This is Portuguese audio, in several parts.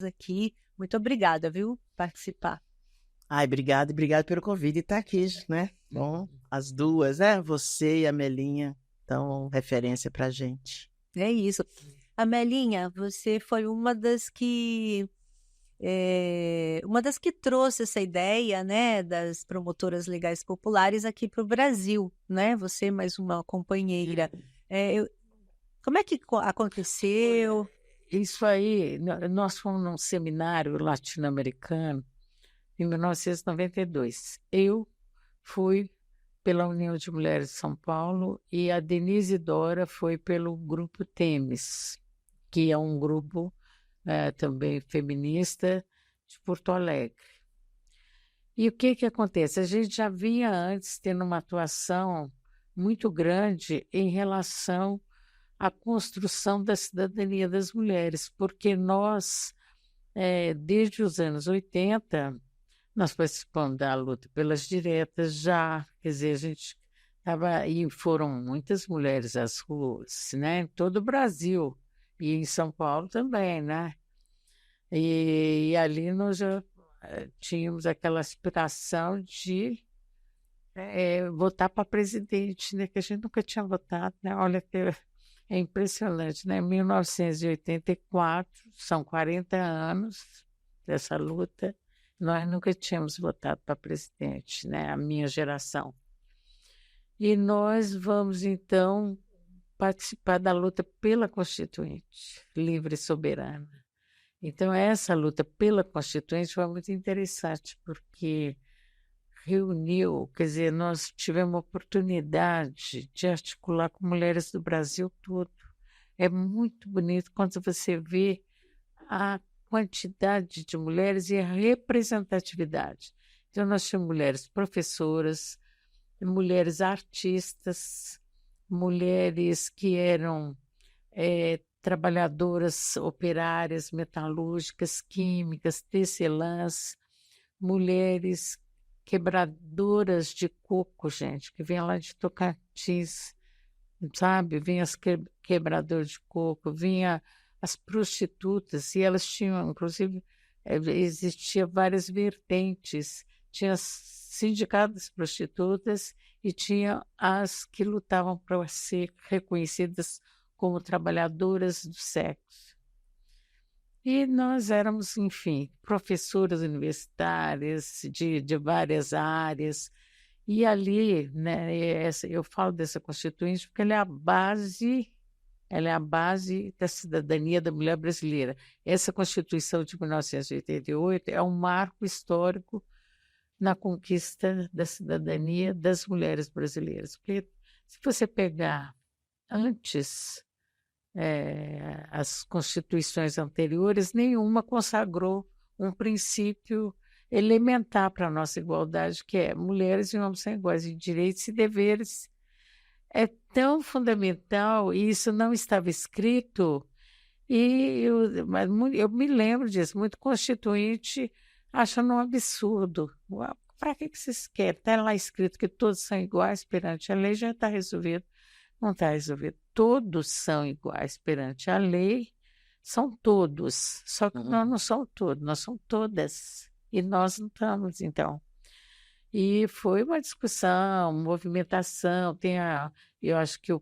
aqui. Muito obrigada, viu, por participar. Ai, obrigado pelo convite e estar aqui, né? Bom, as duas, né? Você e a Melinha, então, referência pra gente. É isso. Amelinha, você foi uma das que trouxe essa ideia, né, das promotoras legais populares aqui para o Brasil, né? Você mais uma companheira. Como é que aconteceu? Isso aí, nós fomos num seminário latino-americano em 1992. Eu fui pela União de Mulheres de São Paulo e a Denise Dora foi pelo Grupo Temes, que é um grupo também feminista de Porto Alegre. E o que acontece? A gente já vinha antes tendo uma atuação muito grande em relação à construção da cidadania das mulheres, porque nós, desde os anos 80, nós participamos da luta pelas diretas já, quer dizer, a gente estava, e foram muitas mulheres às ruas, né, em todo o Brasil, e em São Paulo também, né? E ali nós já tínhamos aquela aspiração de votar para presidente, né? Que a gente nunca tinha votado, né? Olha que é impressionante, né? Em 1984, são 40 anos dessa luta, nós nunca tínhamos votado para presidente, né? A minha geração. E nós vamos, então, participar da luta pela Constituinte, livre e soberana. Então, essa luta pela Constituinte foi muito interessante, porque reuniu, quer dizer, nós tivemos a oportunidade de articular com mulheres do Brasil todo. É muito bonito quando você vê a quantidade de mulheres e a representatividade. Então, nós tínhamos mulheres professoras, mulheres artistas, mulheres que eram trabalhadoras operárias, metalúrgicas, químicas, tecelãs, mulheres quebradoras de coco, gente, que vinha lá de Tocantins, sabe? Vinha as quebradoras de coco, vinha as prostitutas, e elas tinham, inclusive, existia várias vertentes. Tinha sindicatos prostitutas e tinha as que lutavam para ser reconhecidas como trabalhadoras do sexo. E nós éramos, enfim, professoras universitárias de várias áreas. E ali, né, eu falo dessa Constituinte porque ela é a base da cidadania da mulher brasileira. Essa Constituição de 1988 é um marco histórico na conquista da cidadania das mulheres brasileiras. Porque se você pegar antes as constituições anteriores, nenhuma consagrou um princípio elementar para a nossa igualdade, que é mulheres e homens são iguais em direitos e deveres. É tão fundamental, e isso não estava escrito, mas eu me lembro disso, muito constituinte, achando um absurdo. Para que vocês querem? Está lá escrito que todos são iguais perante a lei, já está resolvido. Não está resolvido. Todos são iguais perante a lei, são todos. Só que nós não somos todos, nós somos todas. E nós não estamos, então. E foi uma discussão, movimentação. Eu acho que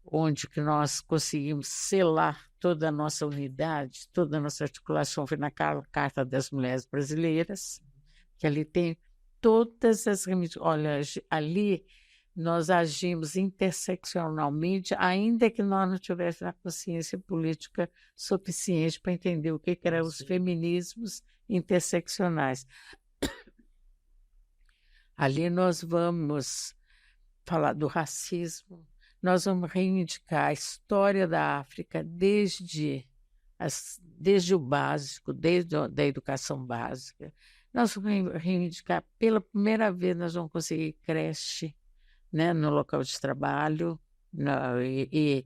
onde que nós conseguimos selar toda a nossa unidade, toda a nossa articulação foi na Carta das Mulheres Brasileiras, que ali tem todas as... Olha, ali nós agimos interseccionalmente, ainda que nós não tivéssemos a consciência política suficiente para entender o que eram os feminismos interseccionais. Ali nós vamos falar do racismo, nós vamos reivindicar a história da África desde o básico, desde a educação básica. Nós vamos reivindicar, pela primeira vez, nós vamos conseguir creche, né, no local de trabalho e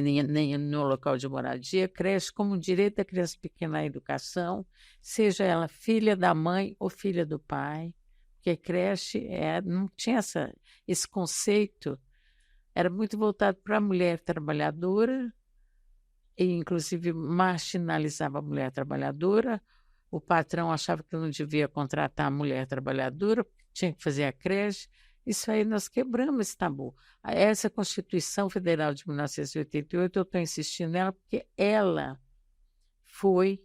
nem no local de moradia, creche como direito da criança pequena à educação, seja ela filha da mãe ou filha do pai, porque creche não tinha esse conceito, era muito voltado para a mulher trabalhadora e inclusive marginalizava a mulher trabalhadora. O patrão achava que não devia contratar a mulher trabalhadora, tinha que fazer a creche. Isso aí nós quebramos esse tabu. Essa Constituição Federal de 1988, eu estou insistindo nela porque ela foi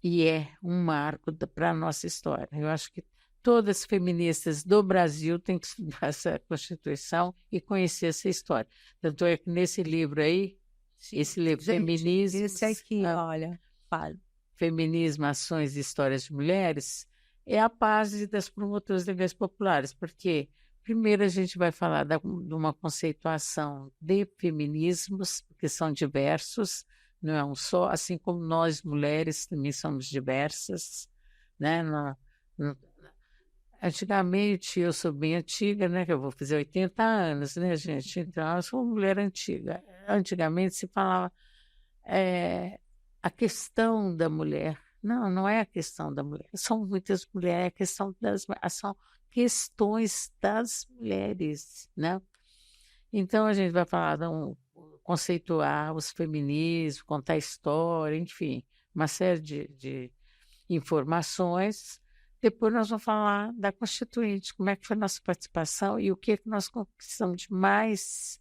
e é um marco para a nossa história. Eu acho que todas as feministas do Brasil têm que estudar essa Constituição e conhecer essa história. Tanto é que nesse livro aí, esse livro, Feminismo... Esse aqui, olha, fala. Feminismo, Ações e Histórias de Mulheres, é a base das promotoras legais populares, porque primeiro a gente vai falar de uma conceituação de feminismos, que são diversos, não é um só, assim como nós mulheres também somos diversas, né? Antigamente, eu sou bem antiga, né? Que eu vou fazer 80 anos, né, gente? Então, eu sou uma mulher antiga. Antigamente se falava a questão da mulher. Não, não é a questão da mulher. São muitas mulheres, são questões das mulheres, né? Então, a gente vai falar, conceituar os feminismos, contar história, enfim, uma série de informações. Depois nós vamos falar da Constituinte, como é que foi a nossa participação e o que nós conquistamos de mais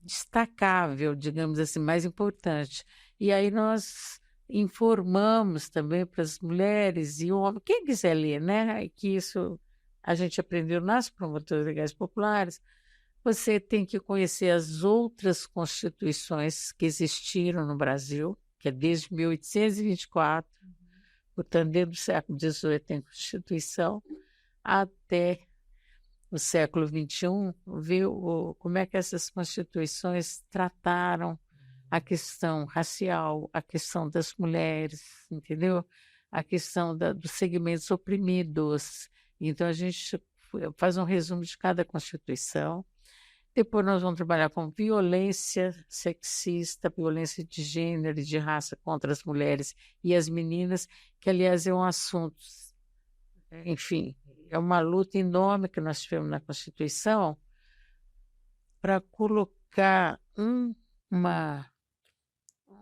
destacável, digamos assim, mais importante. E aí nós informamos também para as mulheres e homens, quem quiser ler, né? Que isso a gente aprendeu nas promotoras legais populares. Você tem que conhecer as outras constituições que existiram no Brasil, que é desde 1824, portanto, desde o século XVIII tem Constituição, até o século XXI, ver como é que essas constituições trataram a questão racial, a questão das mulheres, entendeu? A questão dos segmentos oprimidos. Então, a gente faz um resumo de cada constituição. Depois nós vamos trabalhar com violência sexista, violência de gênero e de raça contra as mulheres e as meninas, que, aliás, é um assunto, enfim, é uma luta enorme que nós tivemos na Constituição para colocar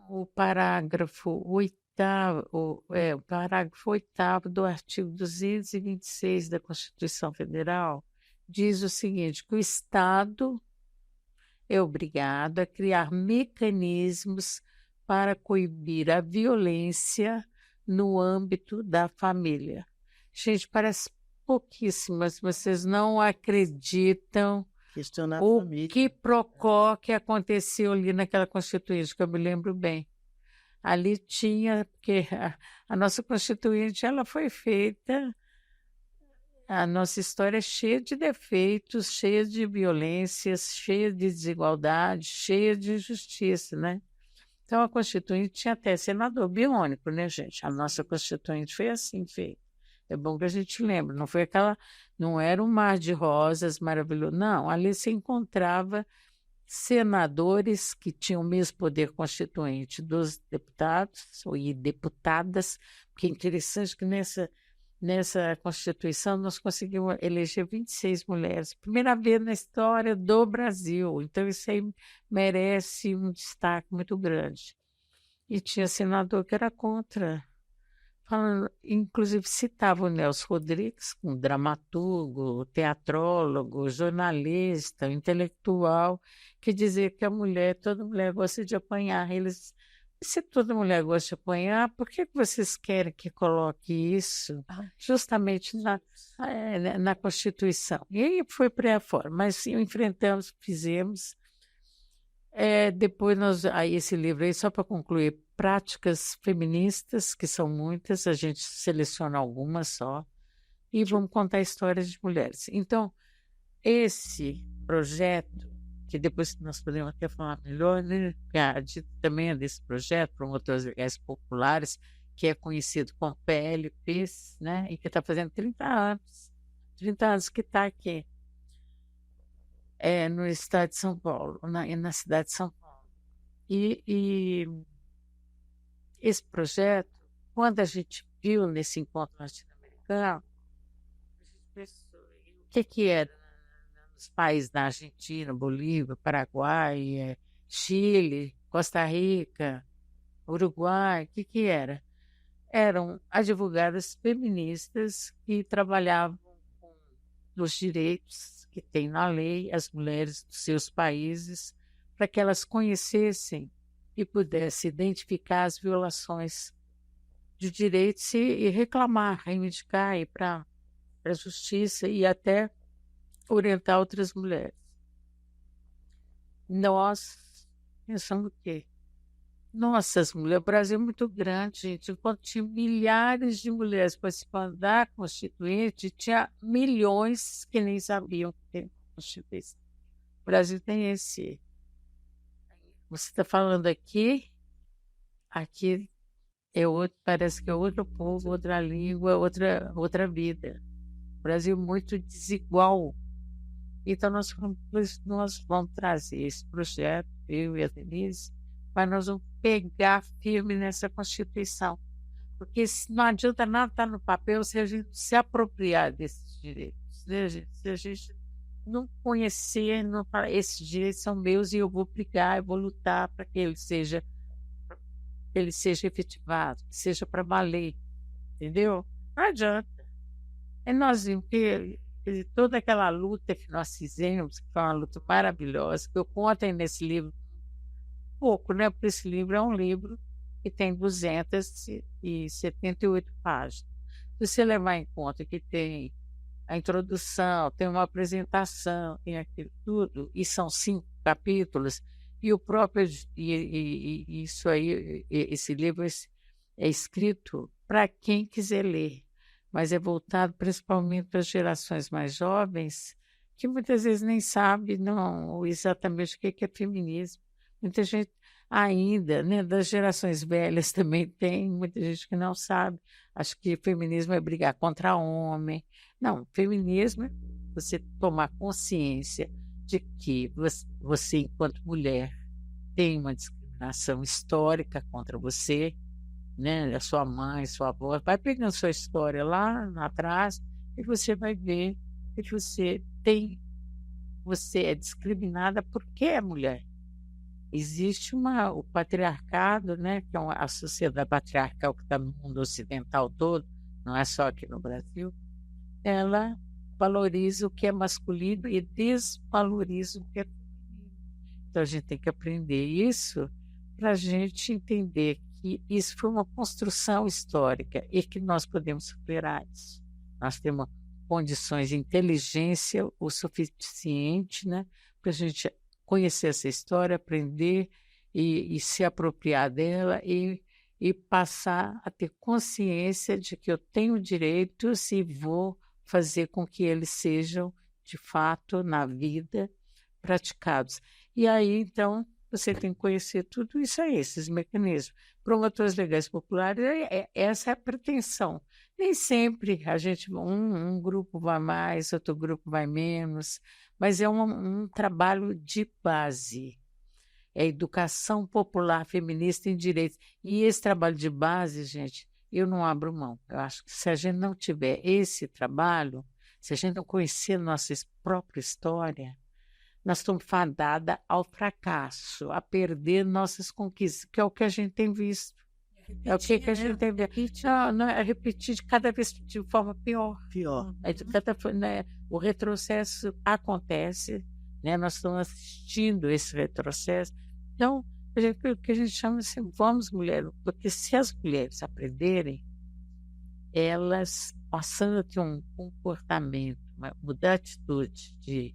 o parágrafo 8º do artigo 226 da Constituição Federal, diz o seguinte, que o Estado é obrigado a criar mecanismos para coibir a violência no âmbito da família. Gente, parece pouquíssimas, vocês não acreditam o quiprocó que aconteceu ali naquela Constituinte, que eu me lembro bem. Ali tinha, porque a nossa Constituinte ela foi feita, a nossa história é cheia de defeitos, cheia de violências, cheia de desigualdade, cheia de injustiça, né? Então, a Constituinte tinha até senador biônico, né, gente? A nossa Constituinte foi assim feita. É bom que a gente lembre, não era um mar de rosas maravilhoso, não. Ali se encontrava senadores que tinham o mesmo poder constituinte dos deputados e deputadas, porque é interessante que nessa Constituição nós conseguimos eleger 26 mulheres, primeira vez na história do Brasil, então isso aí merece um destaque muito grande. E tinha senador que era contra, falando, inclusive citava o Nelson Rodrigues, um dramaturgo, teatrólogo, jornalista, intelectual, que dizia que toda mulher gosta de apanhar. Se toda mulher gosta de apanhar, por que vocês querem que coloque isso justamente na Constituição? E aí foi por aí fora, mas enfrentamos, fizemos. Depois esse livro aí, só para concluir, práticas feministas, que são muitas, a gente seleciona algumas só, e vamos contar histórias de mulheres. Então, esse projeto, que depois nós podemos até falar melhor, né? A Dita também é desse projeto, Promotoras Legais Populares, que é conhecido como PLPs, né? E que está fazendo 30 anos que está aqui, no estado de São Paulo, na cidade de São Paulo. E esse projeto, quando a gente viu nesse encontro latino-americano, a gente pensou o que era nos países da Argentina, Bolívia, Paraguai, Chile, Costa Rica, Uruguai, o que que era? Eram advogadas feministas que trabalhavam com os direitos que tem na lei as mulheres dos seus países, para que elas conhecessem e pudessem identificar as violações de direitos e reclamar, reivindicar, ir para a justiça e até orientar outras mulheres. Nós pensamos o quê? Nossa, as mulheres, o Brasil é muito grande, gente. Enquanto tinha milhares de mulheres participando da Constituinte, tinha milhões que nem sabiam que tem Constituição. O Brasil tem esse. Você está falando aqui é outro, parece que é outro povo, outra língua, outra vida. O Brasil é muito desigual. Então, nós vamos trazer esse projeto, eu e a Denise, mas nós vamos pegar firme nessa Constituição. Porque não adianta nada estar no papel se a gente se apropriar desses direitos. Né, gente? Se a gente não conhecer, não falar, esses direitos são meus e eu vou brigar, eu vou lutar para que ele seja efetivado, que seja para valer. Entendeu? Não adianta. É nós vimos que toda aquela luta que nós fizemos, que foi uma luta maravilhosa, que eu conto aí nesse livro pouco, né? Porque esse livro é um livro que tem 278 páginas. Se você levar em conta que tem a introdução, tem uma apresentação, tem aquilo tudo, e são 5 capítulos, e o próprio, isso aí, esse livro é escrito para quem quiser ler, mas é voltado principalmente para as gerações mais jovens, que muitas vezes nem sabem não, exatamente o que é feminismo. Muita gente ainda, né, das gerações velhas também tem, muita gente que não sabe. Acho que feminismo é brigar contra homem. Não, feminismo é você tomar consciência de que você enquanto mulher, tem uma discriminação histórica contra você, né? A sua mãe, sua avó. Vai pegando sua história lá atrás e você vai ver que você é discriminada porque é mulher. Existe o patriarcado, né, que é a sociedade patriarcal que está no mundo ocidental todo, não é só aqui no Brasil, ela valoriza o que é masculino e desvaloriza o que é feminino. Então, a gente tem que aprender isso para a gente entender que isso foi uma construção histórica e que nós podemos superar isso. Nós temos condições de inteligência o suficiente, né, para a gente conhecer essa história, aprender e se apropriar dela e passar a ter consciência de que eu tenho direitos e vou fazer com que eles sejam, de fato, na vida, praticados. E aí, então, você tem que conhecer tudo isso aí, esses mecanismos. Promotores legais populares, essa é a pretensão. Nem sempre a gente, um grupo vai mais, outro grupo vai menos, mas é um trabalho de base. É educação popular feminista em direitos. E esse trabalho de base, gente, eu não abro mão. Eu acho que se a gente não tiver esse trabalho, se a gente não conhecer nossa própria história, nós estamos fadadas ao fracasso, a perder nossas conquistas, que é o que a gente tem visto. É o que a gente tem visto. Não, é repetir cada vez de forma pior. Né, o retrocesso acontece, né, nós estamos assistindo esse retrocesso. Então, o que a gente chama assim, vamos, mulher, porque se as mulheres aprenderem, elas passando a ter um comportamento, mudar a atitude de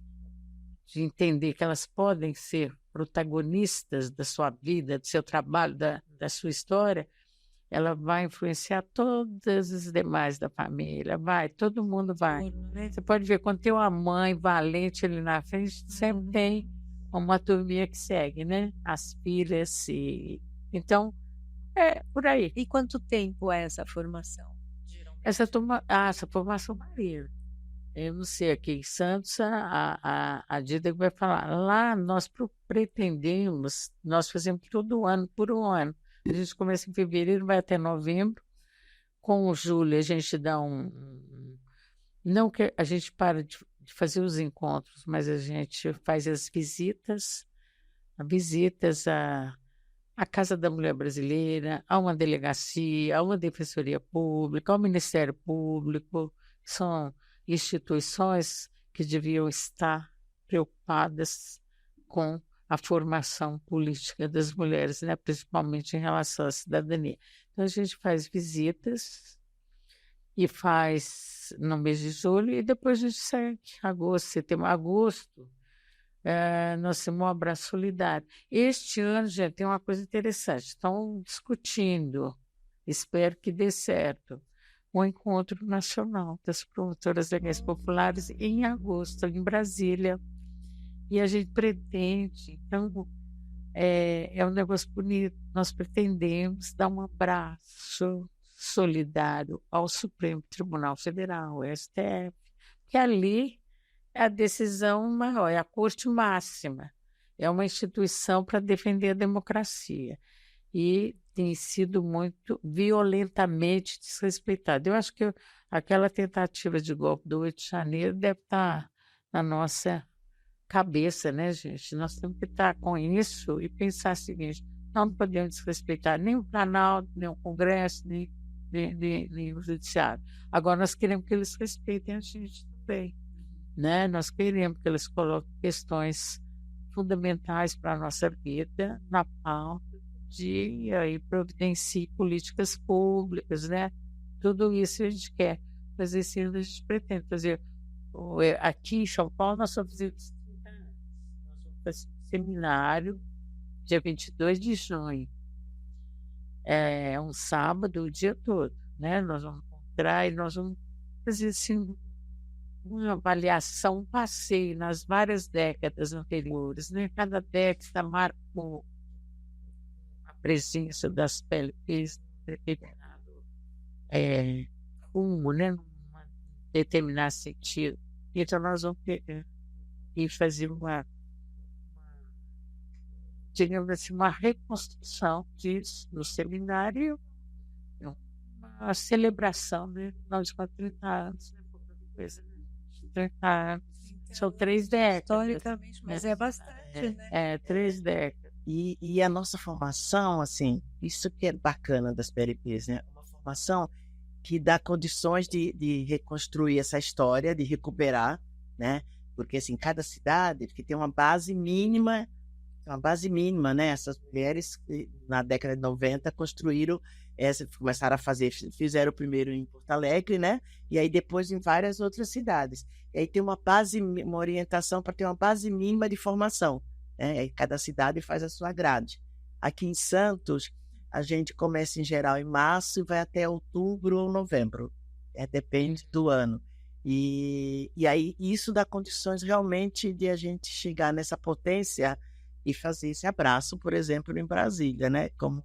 entender que elas podem ser protagonistas da sua vida, do seu trabalho, da sua história, ela vai influenciar todas as demais da família, todo mundo vai. Você pode ver, quando tem uma mãe valente ali na frente, sempre tem uma turminha que segue, né? As filhas. Então, é por aí. E quanto tempo é essa formação? Essa formação varia. Eu não sei, aqui em Santos, a Dida vai falar. Lá nós pretendemos, nós fazemos todo ano, por um ano. A gente começa em fevereiro, vai até novembro. Com o Júlio, a gente dá não que a gente para de fazer os encontros, mas a gente faz as visitas visitas à Casa da Mulher Brasileira, a uma delegacia, a uma defensoria pública, ao Ministério Público. São instituições que deviam estar preocupadas com a formação política das mulheres, né? Principalmente em relação à cidadania. Então, a gente faz visitas e faz no mês de julho, e depois a gente segue agosto, setembro. Agosto, nós temos um abraço solidário. Este ano, gente, tem uma coisa interessante. Estão discutindo, espero que dê certo, o Encontro Nacional das Promotoras Legais Populares em agosto, em Brasília. E a gente pretende, então, é um negócio bonito, nós pretendemos dar um abraço solidário ao Supremo Tribunal Federal, o STF, que ali é a decisão maior, é a corte máxima, é uma instituição para defender a democracia e tem sido muito violentamente desrespeitada. Eu acho que aquela tentativa de golpe do 8 de janeiro deve estar na nossa cabeça, né, gente? Nós temos que estar com isso e pensar o seguinte: nós não podemos desrespeitar nem o Planalto, nem o Congresso, nem o Judiciário. Agora, nós queremos que eles respeitem a gente também, né? Nós queremos que eles coloquem questões fundamentais para a nossa vida na pauta e aí providencie políticas públicas, né? Tudo isso a gente quer fazer, isso a gente pretende fazer. Aqui em São Paulo, nós só fizemos um seminário dia 22 de junho. É um sábado o dia todo, né? Nós vamos encontrar e nós vamos fazer assim, uma avaliação, um passeio nas várias décadas anteriores, né? Cada década marcou a presença das PLPs num determinado rumo, né? Num determinado sentido. Então, nós vamos e fazer digamos assim, uma reconstrução disso no seminário, uma celebração, né? Nós com 30 anos, né? 30 anos. São 3 décadas. Historicamente, mas é bastante, né? 3 décadas. E a nossa formação, assim, isso que é bacana das PLPs, né? Uma formação que dá condições de reconstruir essa história, de recuperar, né? Porque, assim, cada cidade que tem uma base mínima, né? Essas mulheres, na década de 90, construíram, começaram a fazer, fizeram primeiro em Porto Alegre, né? E aí depois em várias outras cidades. E aí tem uma base, uma orientação para ter uma base mínima de formação, né? Aí cada cidade faz a sua grade. Aqui em Santos, a gente começa em geral em março e vai até outubro ou novembro. Depende do ano. E aí isso dá condições realmente de a gente chegar nessa potência e fazer esse abraço, por exemplo, em Brasília, né? Como